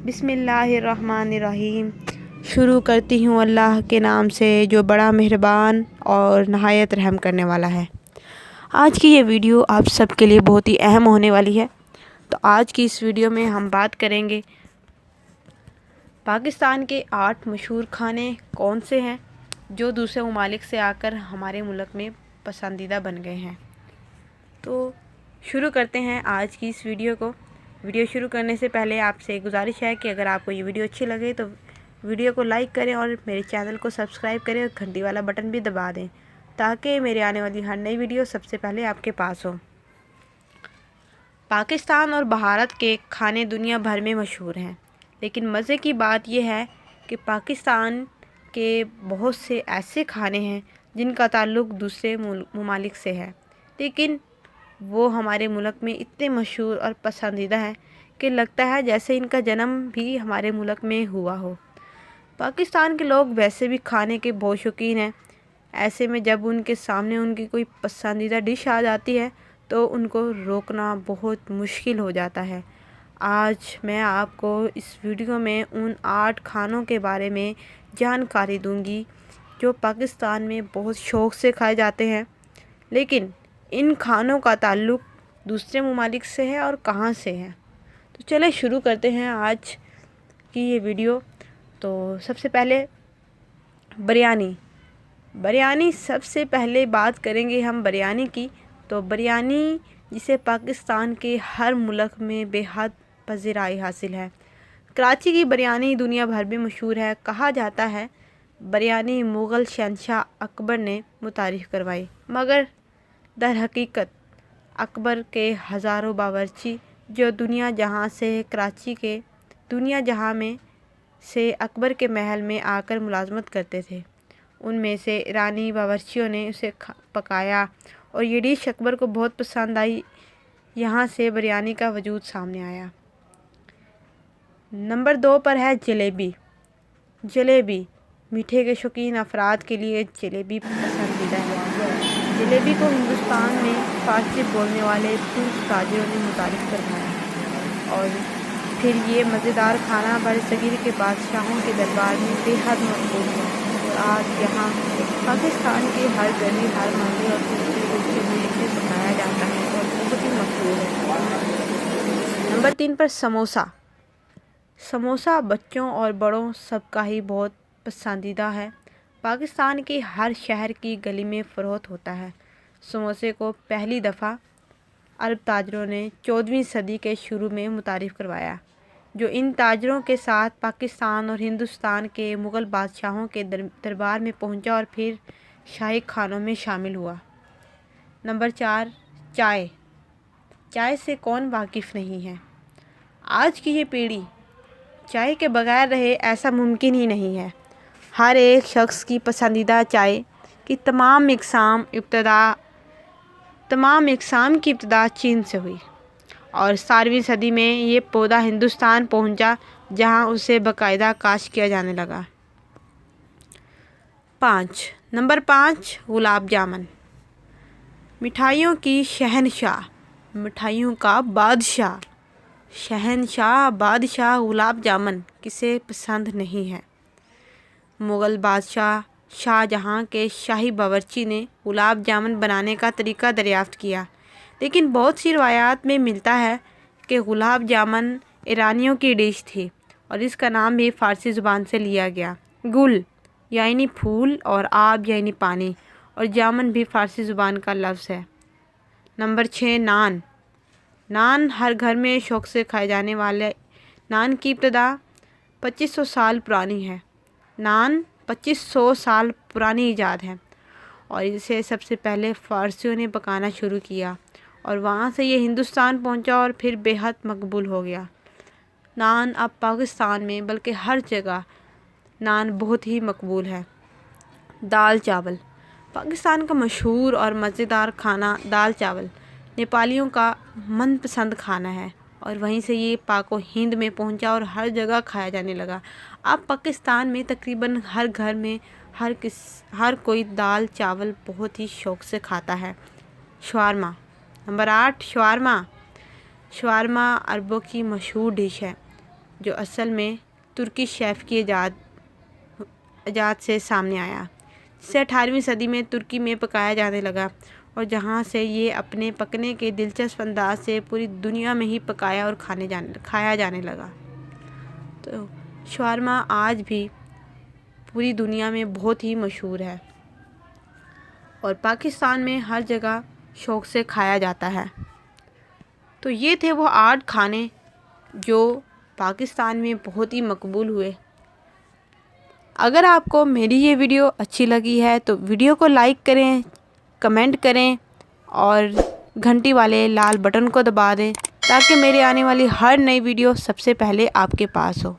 بسم اللہ الرحمن الرحیم۔ شروع کرتی ہوں اللہ کے نام سے جو بڑا مہربان اور نہایت رحم کرنے والا ہے۔ آج کی یہ ویڈیو آپ سب کے لیے بہت ہی اہم ہونے والی ہے۔ تو آج کی اس ویڈیو میں ہم بات کریں گے پاکستان کے 8 مشہور کھانے کون سے ہیں جو دوسرے ممالک سے آ کر ہمارے ملک میں پسندیدہ بن گئے ہیں۔ تو شروع کرتے ہیں آج کی اس ویڈیو کو۔ ویڈیو شروع کرنے سے پہلے آپ سے گزارش ہے کہ اگر آپ کو یہ ویڈیو اچھی لگے تو ویڈیو کو لائک کریں اور میرے چینل کو سبسکرائب کریں اور گھنٹی والا بٹن بھی دبا دیں تاکہ میرے آنے والی ہر نئی ویڈیو سب سے پہلے آپ کے پاس ہو۔ پاکستان اور بھارت کے کھانے دنیا بھر میں مشہور ہیں، لیکن مزے کی بات یہ ہے کہ پاکستان کے بہت سے ایسے کھانے ہیں جن کا تعلق دوسرے ممالک سے ہے، لیکن وہ ہمارے ملک میں اتنے مشہور اور پسندیدہ ہیں کہ لگتا ہے جیسے ان کا جنم بھی ہمارے ملک میں ہوا ہو۔ پاکستان کے لوگ ویسے بھی کھانے کے بہت شوقین ہیں، ایسے میں جب ان کے سامنے ان کی کوئی پسندیدہ ڈش آ جاتی ہے تو ان کو روکنا بہت مشکل ہو جاتا ہے۔ آج میں آپ کو اس ویڈیو میں ان 8 کھانوں کے بارے میں جانکاری دوں گی جو پاکستان میں بہت شوق سے کھائے جاتے ہیں، لیکن ان کھانوں کا تعلق دوسرے ممالک سے ہے اور کہاں سے ہے۔ تو چلیں شروع کرتے ہیں آج کی یہ ویڈیو۔ تو سب سے پہلے بریانی سب سے پہلے بات کریں گے ہم بریانی کی۔ تو بریانی جسے پاکستان کے ہر ملک میں بے حد پذیرائی حاصل ہے۔ کراچی کی بریانی دنیا بھر میں مشہور ہے۔ کہا جاتا ہے بریانی مغل شہنشاہ اکبر نے متعارف کروائی، مگر در حقیقت اکبر کے ہزاروں باورچی جو دنیا جہاں میں سے اکبر کے محل میں آ کر ملازمت کرتے تھے، ان میں سے ایرانی باورچیوں نے اسے پکایا اور یہ ڈش اکبر کو بہت پسند آئی۔ یہاں سے بریانی کا وجود سامنے آیا۔ نمبر 2 پر ہے جلیبی میٹھے کے شوقین افراد کے لیے جلیبی پسندیدہ ہے۔ جلیبی کو ہندوستان میں فارسی بولنے والے ترک تاجروں نے متعارف کروایا اور پھر یہ مزیدار کھانا برصغیر کے بادشاہوں کے دربار میں بے حد مقبول ہے اور آج یہاں پاکستان کے ہر گلی، ہر محلے اور دوسرے ملک میں پکایا جاتا ہے اور بہت ہی مقبول ہے۔ نمبر 3 پر سموسہ بچوں اور بڑوں سب کا ہی بہت پسندیدہ ہے۔ پاکستان کے ہر شہر کی گلی میں فروخت ہوتا ہے۔ سموسے کو پہلی دفعہ عرب تاجروں نے 14ویں صدی کے شروع میں متعارف کروایا، جو ان تاجروں کے ساتھ پاکستان اور ہندوستان کے مغل بادشاہوں کے دربار میں پہنچا اور پھر شاہی کھانوں میں شامل ہوا۔ نمبر 4 چائے سے کون واقف نہیں ہے۔ آج کی یہ پیڑھی چائے کے بغیر رہے ایسا ممکن ہی نہیں ہے۔ ہر ایک شخص کی پسندیدہ چائے کی تمام اقسام کی ابتدا چین سے ہوئی اور 17ویں صدی میں یہ پودا ہندوستان پہنچا جہاں اسے باقاعدہ کاشت کیا جانے لگا۔ نمبر 5 گلاب جامن مٹھائیوں کی مٹھائیوں کا بادشاہ گلاب جامن کسے پسند نہیں ہے۔ مغل بادشاہ شاہ جہاں کے شاہی باورچی نے گلاب جامن بنانے کا طریقہ دریافت کیا، لیکن بہت سی روایات میں ملتا ہے کہ گلاب جامن ایرانیوں کی ڈش تھی اور اس کا نام بھی فارسی زبان سے لیا گیا۔ گل یعنی پھول اور آب یعنی پانی اور جامن بھی فارسی زبان کا لفظ ہے۔ نمبر 6 نان ہر گھر میں شوق سے کھائے جانے والے نان کی ابتدا 2500 سال پرانی ہے۔ نان 2500 سال پرانی ایجاد ہے اور اسے سب سے پہلے فارسیوں نے پکانا شروع کیا اور وہاں سے یہ ہندوستان پہنچا اور پھر بے حد مقبول ہو گیا۔ نان اب پاکستان میں بلکہ ہر جگہ نان بہت ہی مقبول ہے۔ دال چاول پاکستان کا مشہور اور مزیدار کھانا دال چاول نیپالیوں کا من پسند کھانا ہے اور وہیں سے یہ پاک و ہند میں پہنچا اور ہر جگہ کھایا جانے لگا۔ اب پاکستان میں تقریباً ہر گھر میں ہر کوئی دال چاول بہت ہی شوق سے کھاتا ہے۔ شاورما نمبر 8 شاورما عربوں کی مشہور ڈش ہے۔ جو اصل میں ترکی شیف کی ایجاد سے سامنے آیا، جسے 18ویں صدی میں ترکی میں پکایا جانے لگا اور جہاں سے یہ اپنے پکنے کے دلچسپ انداز سے پوری دنیا میں ہی پکایا اور کھایا جانے لگا۔ تو شاورما آج بھی پوری دنیا میں بہت ہی مشہور ہے اور پاکستان میں ہر جگہ شوق سے کھایا جاتا ہے۔ تو یہ تھے وہ 8 کھانے جو پاکستان میں بہت ہی مقبول ہوئے۔ اگر آپ کو میری یہ ویڈیو اچھی لگی ہے تو ویڈیو کو لائک کریں، کمنٹ کریں اور گھنٹی والے لال بٹن کو دبا دیں تاکہ میری آنے والی ہر نئی ویڈیو سب سے پہلے آپ کے پاس ہو۔